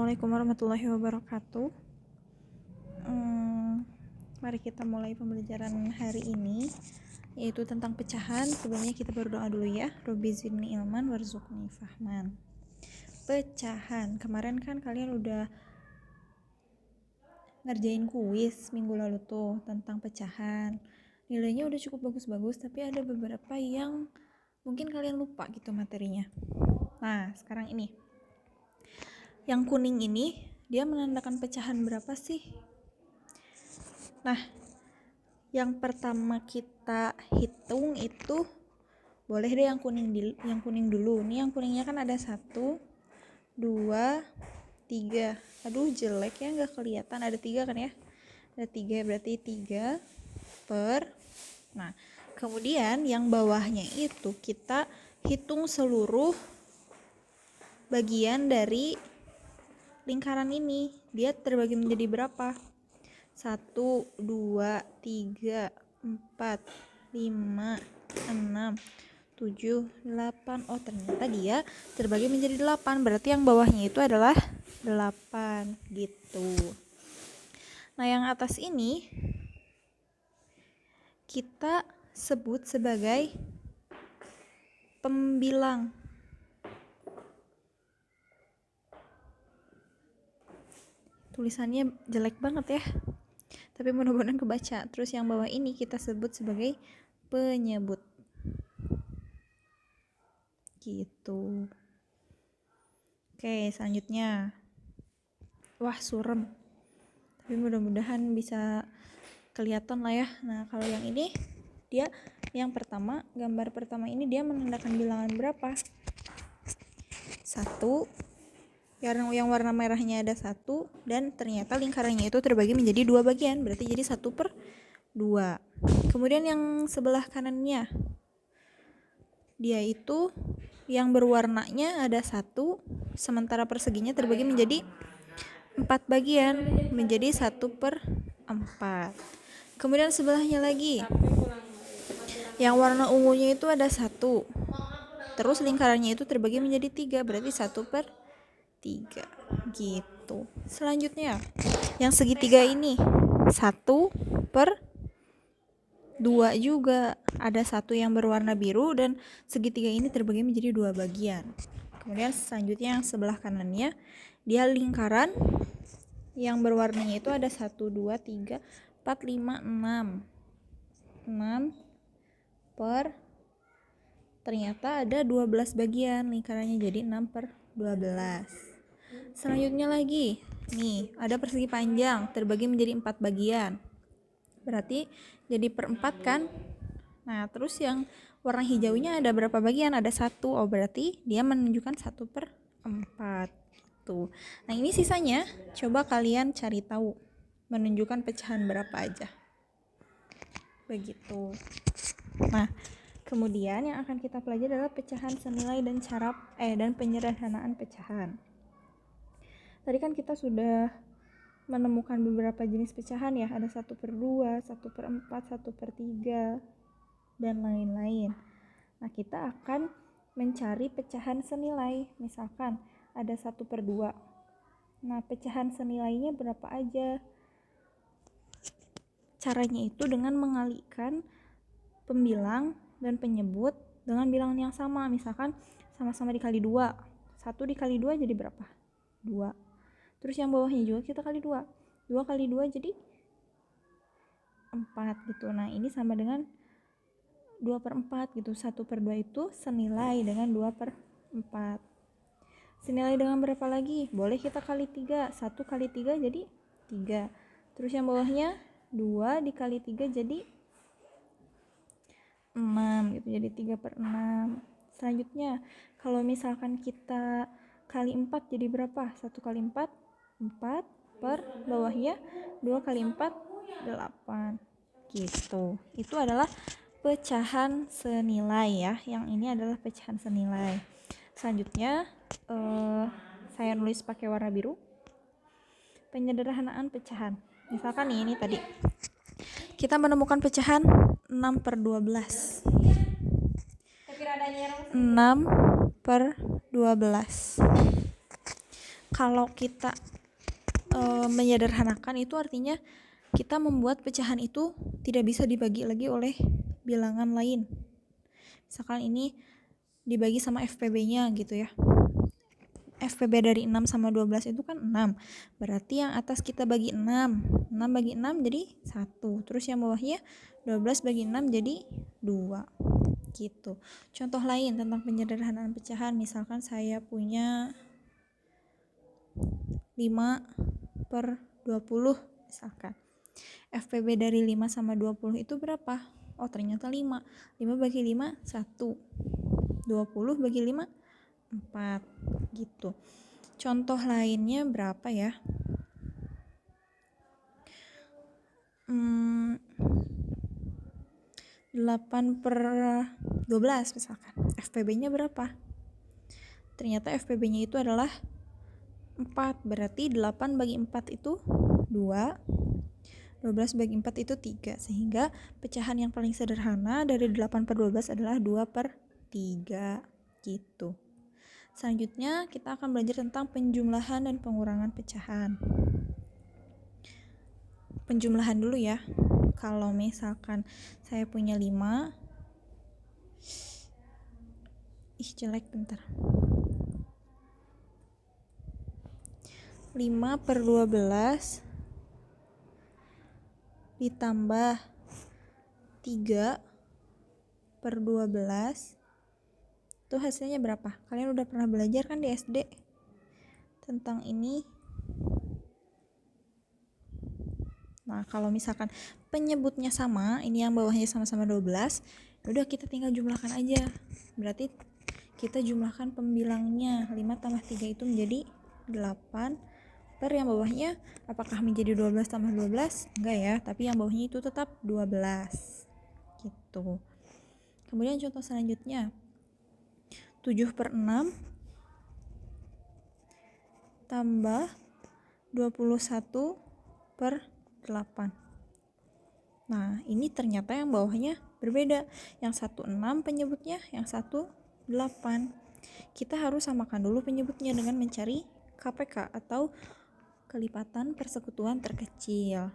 Assalamualaikum warahmatullahi wabarakatuh. Mari kita mulai pembelajaran hari ini, yaitu tentang pecahan. Sebelumnya kita berdoa dulu ya. Robbi zidni ilman warzuqni fahman. Pecahan. Kemarin kan kalian udah ngerjain kuis minggu lalu tuh tentang pecahan. Nilainya udah cukup bagus-bagus, tapi ada beberapa yang mungkin kalian lupa gitu materinya. Nah, sekarang ini. Yang kuning ini dia menandakan pecahan berapa sih? Nah, yang pertama kita hitung itu boleh deh yang kuning dulu. Nih yang kuningnya kan ada 1, 2, 3. Aduh jelek ya, nggak kelihatan. Ada 3 kan ya? Ada 3, berarti 3 per. Nah, kemudian yang bawahnya itu kita hitung seluruh bagian dari lingkaran ini. Dia terbagi menjadi berapa? 1, 2, 3, 4, 5, 6, 7, 8. Oh, ternyata dia terbagi menjadi 8. Berarti yang bawahnya itu adalah 8 gitu. Nah, yang atas ini kita sebut sebagai pembilang. Tulisannya jelek banget ya, tapi mudah-mudahan kebaca. Terus yang bawah ini kita sebut sebagai penyebut gitu. Oke, selanjutnya. Wah, surem, tapi mudah-mudahan bisa kelihatan lah ya. Nah, kalau yang ini, dia yang pertama, gambar pertama ini dia menandakan bilangan berapa? 1. Yang warna merahnya ada 1, dan ternyata lingkarannya itu terbagi menjadi 2 bagian, berarti jadi 1/2. Kemudian yang sebelah kanannya, dia itu yang berwarnanya ada 1, sementara perseginya terbagi menjadi 4 bagian, menjadi 1/4. Kemudian sebelahnya lagi, yang warna ungunya itu ada 1, terus lingkarannya itu terbagi menjadi 3, berarti 1/3 gitu. Selanjutnya yang segitiga ini 1/2 juga, ada 1 yang berwarna biru, dan segitiga ini terbagi menjadi 2 bagian. Kemudian selanjutnya yang sebelah kanannya, dia lingkaran yang berwarnanya itu ada 1, 2, 3, 4, 5, 6 ternyata ada 12 bagian lingkarannya, jadi 6/12. Selanjutnya lagi, nih ada persegi panjang terbagi menjadi 4 bagian, berarti jadi per 4 kan. Nah, terus yang warna hijaunya ada berapa bagian? Ada 1. Oh, berarti dia menunjukkan 1/4 gitu. Nah, ini sisanya coba kalian cari tahu menunjukkan pecahan berapa aja begitu. Nah, kemudian yang akan kita pelajari adalah pecahan senilai dan dan penyederhanaan pecahan. Tadi kan kita sudah menemukan beberapa jenis pecahan ya, ada 1/2, 1/4, 1/3, dan lain-lain. Nah, kita akan mencari pecahan senilai. Misalkan ada 1/2. Nah, pecahan senilainya berapa aja? Caranya itu dengan mengalihkan pembilang dan penyebut dengan bilangan yang sama. Misalkan sama-sama dikali 2. 1 dikali 2 jadi berapa? 2. Terus yang bawahnya juga kita kali 2. 2 kali 2 jadi 4 gitu. Nah, ini sama dengan 2/4 gitu. 1/2 itu senilai dengan 2/4. Senilai dengan berapa lagi? Boleh kita kali 3. 1 kali 3 jadi 3. Terus yang bawahnya 2 dikali 3 jadi 6 gitu, jadi 3/6. Selanjutnya, kalau misalkan kita kali 4 jadi berapa? 1 kali 4, 4 per bawahnya 2 kali 4, 8 gitu. Itu adalah pecahan senilai ya. Yang ini adalah pecahan senilai. Selanjutnya saya nulis pakai warna biru. Penyederhanaan pecahan. Misalkan nih, ini tadi kita menemukan pecahan 6/12. 6/12. Kalau kita menyederhanakan itu artinya kita membuat pecahan itu tidak bisa dibagi lagi oleh bilangan lain. Misalkan ini dibagi sama FPB-nya gitu ya. FPB dari 6 sama 12 itu kan 6. Berarti yang atas kita bagi 6. 6 bagi 6 jadi 1. Terus yang bawahnya 12 bagi 6 jadi 2. Gitu. Contoh lain tentang penyederhanaan pecahan, misalkan saya punya 5/20 misalkan. FPB dari 5 sama 20 itu berapa? Oh, ternyata 5. 5 bagi 5 1. 20 bagi 5 4 gitu. Contoh lainnya berapa ya? 8/12 misalkan. FPB-nya berapa? Ternyata FPB-nya itu adalah 4. Berarti 8 bagi 4 itu 2. 12 bagi 4 itu 3. Sehingga pecahan yang paling sederhana dari 8/12 adalah 2/3 gitu. Selanjutnya kita akan belajar tentang penjumlahan dan pengurangan pecahan. Penjumlahan dulu ya. Kalau misalkan saya punya 5, jelek bentar. 5/12 ditambah 3/12 itu hasilnya berapa? Kalian udah pernah belajar kan di SD tentang ini? Nah, kalau misalkan penyebutnya sama, ini yang bawahnya sama-sama 12, udah kita tinggal jumlahkan aja. Berarti kita jumlahkan pembilangnya. 5 tambah 3 itu menjadi 8. Per yang bawahnya apakah menjadi 12 tambah 12? Enggak ya, tapi yang bawahnya itu tetap 12. Gitu. Kemudian contoh selanjutnya. 7/6 tambah 21/8. Nah, ini ternyata yang bawahnya berbeda. Yang satu 6 penyebutnya, yang satu 8. Kita harus samakan dulu penyebutnya dengan mencari KPK atau kelipatan persekutuan terkecil.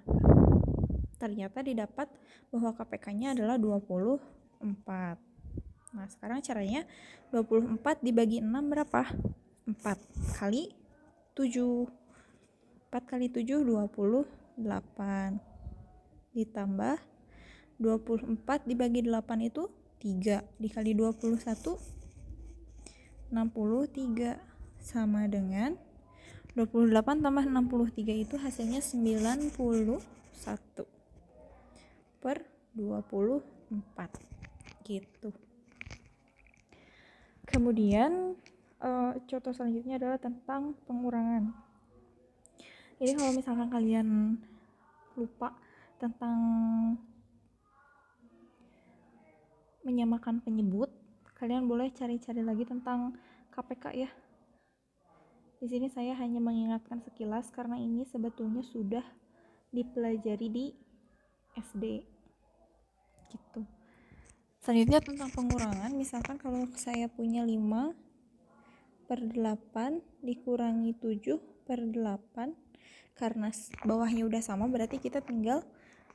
Ternyata didapat bahwa KPK-nya adalah 24. Nah, sekarang caranya 24 dibagi 6 berapa? 4 kali 7. 4 kali 7 28. Ditambah 24 dibagi 8 itu 3. Dikali 21 63. Sama dengan 28 tambah 63 itu hasilnya 91/24 gitu. Kemudian contoh selanjutnya adalah tentang pengurangan. Jadi kalau misalkan kalian lupa tentang menyamakan penyebut, kalian boleh cari-cari lagi tentang KPK ya. Di sini saya hanya mengingatkan sekilas karena ini sebetulnya sudah dipelajari di SD gitu. Selanjutnya tentang pengurangan, misalkan kalau saya punya 5/8 dikurangi 7/8, karena bawahnya udah sama berarti kita tinggal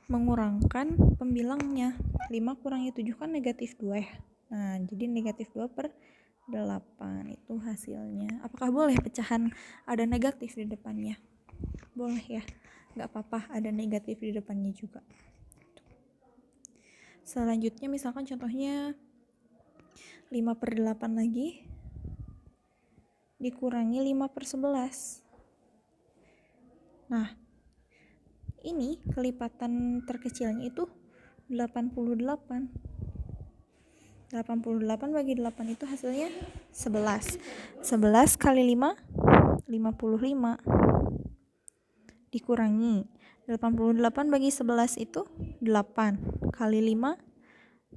mengurangkan pembilangnya. 5 kurangi 7 kan negatif 2 ya. Nah, jadi negatif 2/8 itu hasilnya. Apakah boleh pecahan ada negatif di depannya? Boleh ya, nggak apa-apa ada negatif di depannya juga. Selanjutnya misalkan contohnya 5/8 lagi dikurangi 5/11. Nah, ini kelipatan terkecilnya itu 88. 88 bagi 8 itu hasilnya 11. 11 kali 5 55. Dikurangi 88 bagi 11 itu 8 kali 5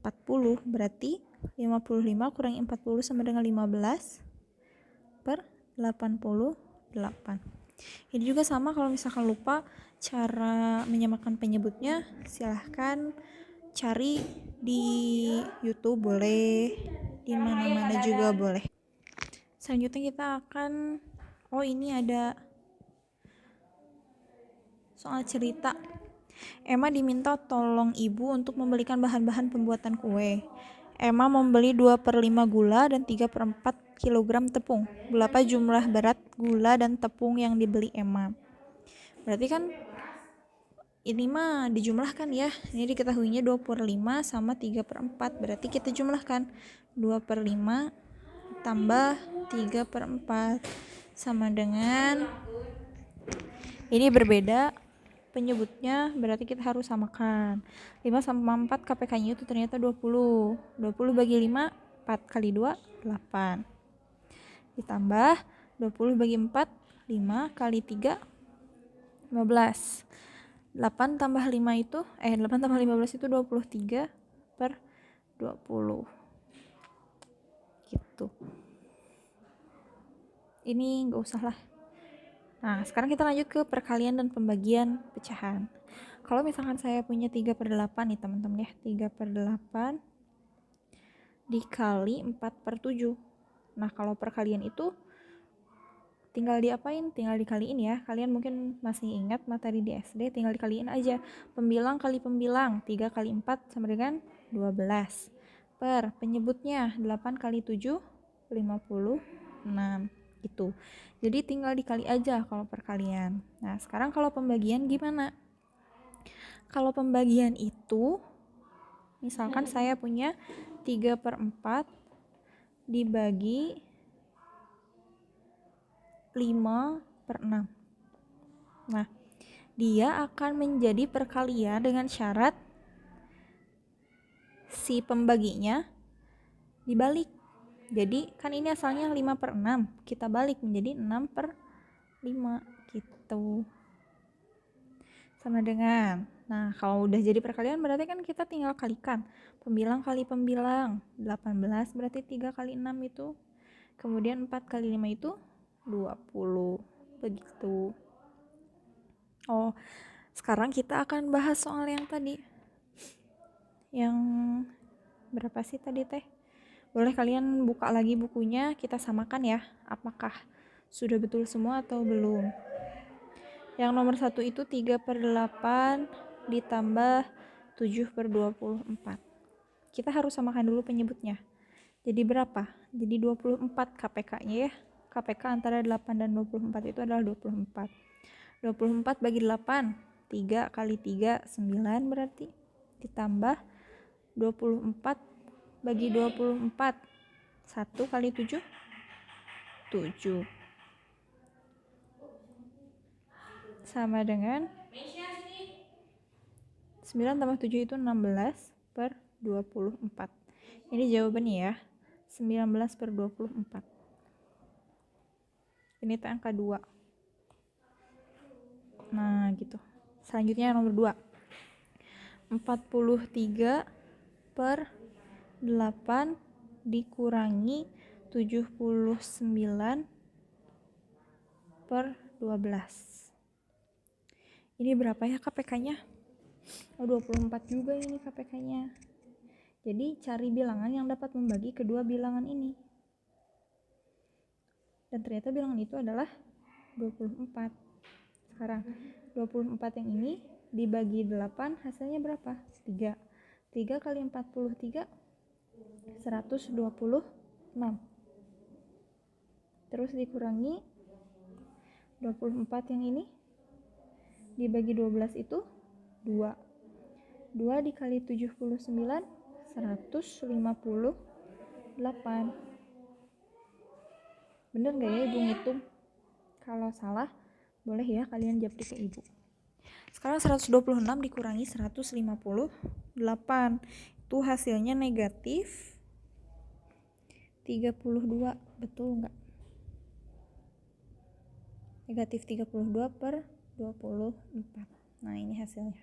40. Berarti 55 kurangi 40 sama dengan 15/88. Ini juga sama, kalau misalkan lupa cara menyamakan penyebutnya, silahkan cari di YouTube boleh, di mana-mana juga boleh. Selanjutnya kita akan Oh, ini ada soal cerita. Emma diminta tolong ibu untuk membelikan bahan-bahan pembuatan kue. Emma membeli 2/5 gula dan 3/4 kilogram tepung. Berapa jumlah berat gula dan tepung yang dibeli Emma? Berarti kan ini mah dijumlahkan ya. Ini diketahuinya 2/5 sama 3/4. Berarti kita jumlahkan 2/5 tambah 3/4 sama dengan, ini berbeda penyebutnya, berarti kita harus samakan. 5 sama 4 KPK-nya itu ternyata 20. 20 bagi 5, 4 kali 2, 8. Ditambah 20 bagi 4, 5 kali 3, 15. 8 tambah 5 itu, 8 tambah 15 itu 23/20. Gitu. Ini nggak usah lah. Nah, sekarang kita lanjut ke perkalian dan pembagian pecahan. Kalau misalkan saya punya 3/8 nih teman-teman ya, 3/8 dikali 4/7. Nah, kalau perkalian itu tinggal diapain? Tinggal dikaliin ya. Kalian mungkin masih ingat materi di SD, tinggal dikaliin aja. Pembilang kali pembilang, 3 kali 4 sama dengan 12. Per penyebutnya 8 kali 7, 56. Gitu. Jadi tinggal dikali aja kalau perkalian. Nah, sekarang kalau pembagian gimana? Kalau pembagian itu, misalkan saya punya 3/4 dibagi 5/6. Nah, dia akan menjadi perkalian dengan syarat si pembaginya dibalik. Jadi kan ini asalnya 5/6, kita balik menjadi 6/5 gitu. Sama dengan, nah kalau udah jadi perkalian berarti kan kita tinggal kalikan. Pembilang kali pembilang, 18 berarti 3 kali 6 itu. Kemudian 4 kali 5 itu 20. Begitu. Oh, sekarang kita akan bahas soal yang tadi. Yang berapa sih tadi teh? Boleh kalian buka lagi bukunya, kita samakan ya. Apakah sudah betul semua atau belum? Yang nomor 1 itu 3/8 ditambah 7/24. Kita harus samakan dulu penyebutnya. Jadi berapa? Jadi 24 KPK-nya ya. KPK antara 8 dan 24 itu adalah 24. 24 bagi 8, 3 kali 3, 9 berarti. Ditambah 24 bagi 24, 1 kali 7, 7. Sama dengan 9 tambah 7 itu 16/24. Ini jawabannya ya, 19/24. Ini tuh angka 2. Nah gitu. Selanjutnya nomor 2. 43/8 dikurangi 79/12. Ini berapa ya KPK-nya? 24 juga ini KPK-nya. Jadi cari bilangan yang dapat membagi kedua bilangan ini. Dan ternyata bilangan itu adalah 24. Sekarang 24 yang ini dibagi 8 hasilnya berapa? 3. 3 kali 43, 126. Terus dikurangi 24 yang ini dibagi 12 itu 2. 2 dikali 79, 158. Bener gak ya ibu ngitung? Kalau salah boleh ya kalian japri ke ibu. Sekarang 126 dikurangi 158, itu hasilnya negatif 32. Betul nggak? Negatif 32/24. Nah ini hasilnya.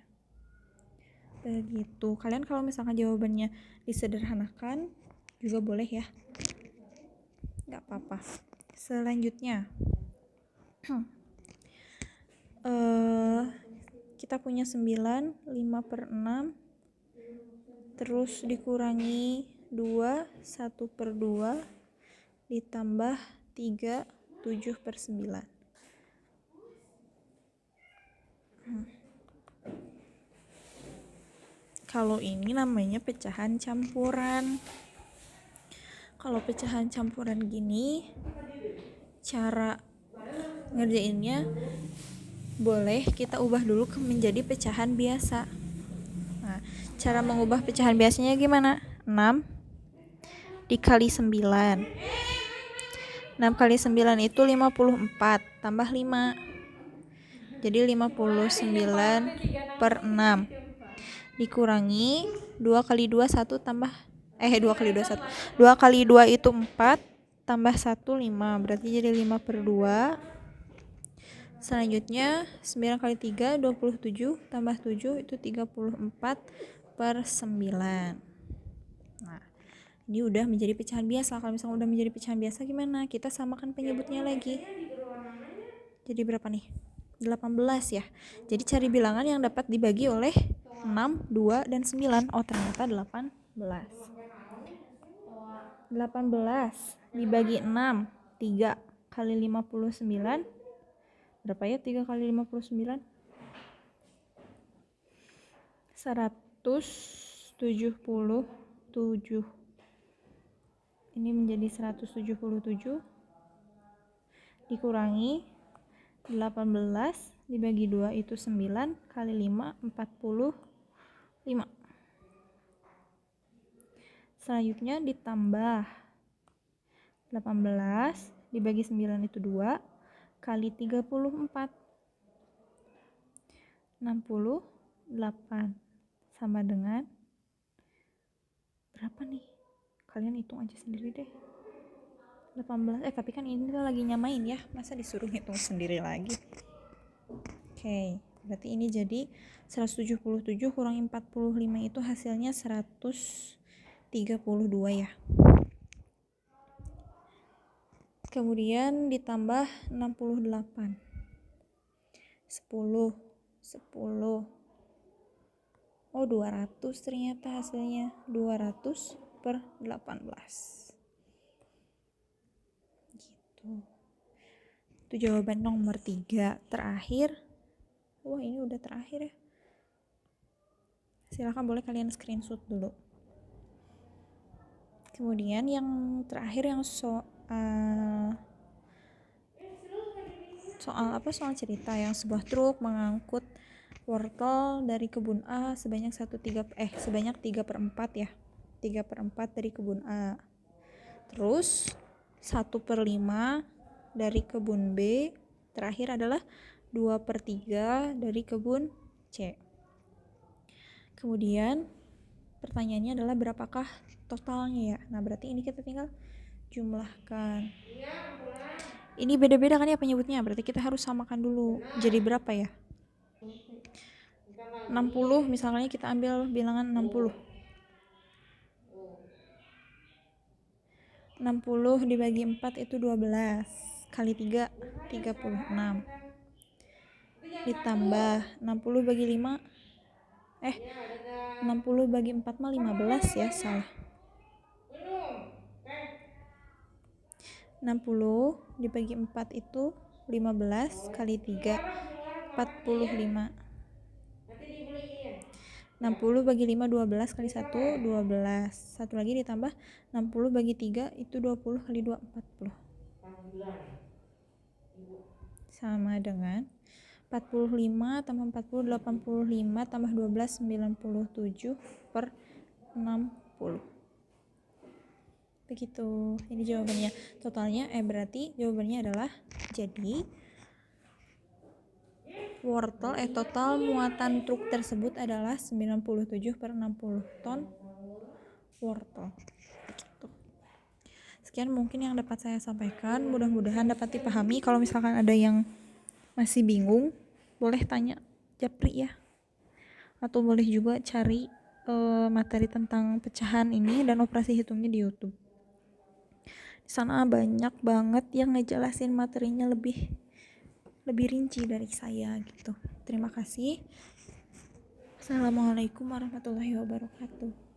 Begitu. Kalian kalau misalkan jawabannya disederhanakan juga boleh ya, nggak apa-apa. Selanjutnya kita punya 9, 5/6, terus dikurangi 2, 1/2, ditambah 3, 7/9. Kalau ini namanya pecahan campuran. Kalau pecahan campuran gini, cara ngerjainnya boleh kita ubah dulu menjadi pecahan biasa. Nah, cara mengubah pecahan biasanya gimana? 6 dikali 9. 6 kali 9 itu 54, tambah 5. Jadi 59/6. Dikurangi 2 kali 2 1 tambah 2 kali 2 1. 2 kali 2 itu 4, tambah 1 5. Berarti jadi 5/2. Selanjutnya 9 kali 3 27, tambah 7 itu 34/9. Nah, ini udah menjadi pecahan biasa. Kalau misalnya udah menjadi pecahan biasa gimana? Kita samakan penyebutnya lagi. Jadi berapa nih? 18 ya. Jadi cari bilangan yang dapat dibagi oleh 6, 2, dan 9. Oh, ternyata 18. 18 dibagi 6, 3 kali 59. Berapa ya 3 kali 59? 177. Ini menjadi 177 dikurangi 18 dibagi 2 itu 9 kali 5 45. Selanjutnya ditambah 18 dibagi 9 itu 2 kali 34 68 sama dengan berapa nih? Kalian hitung aja sendiri deh. 18 tapi kan ini lagi nyamain ya, masa disuruh hitung sendiri lagi. Oke, berarti ini jadi 177 kurang 45 itu hasilnya 132 ya. Kemudian ditambah 68. 10. Oh, 200 ternyata hasilnya. 200/18. Gitu. Itu jawaban nomor 3. Terakhir. Wah, ini udah terakhir ya. Silakan boleh kalian screenshot dulu. Kemudian yang terakhir yang soal cerita yang sebuah truk mengangkut wortel dari kebun A sebanyak 3/4 ya. 3/4 dari kebun A. Terus 1/5 dari kebun B. Terakhir adalah 2/3 dari kebun C. Kemudian pertanyaannya adalah berapakah totalnya ya. Nah, berarti ini kita tinggal jumlahkan. Ini beda-beda kan ya penyebutnya, berarti kita harus samakan dulu. Jadi berapa ya? 60 misalnya kita ambil bilangan 60. 60 dibagi 4 itu 12. Kali 3, 36. Ditambah 60 bagi 5. 60 bagi 4 mah 15 ya, salah. 60 dibagi 4 itu 15 kali 3, 45. 60 bagi 5 12 kali 1 12. Satu lagi ditambah 60 bagi 3 itu 20 kali 2 40. Sama dengan 45 tambah 40 85 tambah 12 97/60. Begitu. Ini jawabannya. Totalnya berarti jawabannya adalah jadi total muatan truk tersebut adalah 97/60 ton wortel. Begitu. Sekian mungkin yang dapat saya sampaikan. Mudah-mudahan dapat dipahami. Kalau misalkan ada yang masih bingung, boleh tanya Japri ya. Atau boleh juga cari materi tentang pecahan ini dan operasi hitungnya di YouTube. Di sana banyak banget yang ngejelasin materinya lebih rinci dari saya gitu. Terima kasih. Assalamualaikum warahmatullahi wabarakatuh.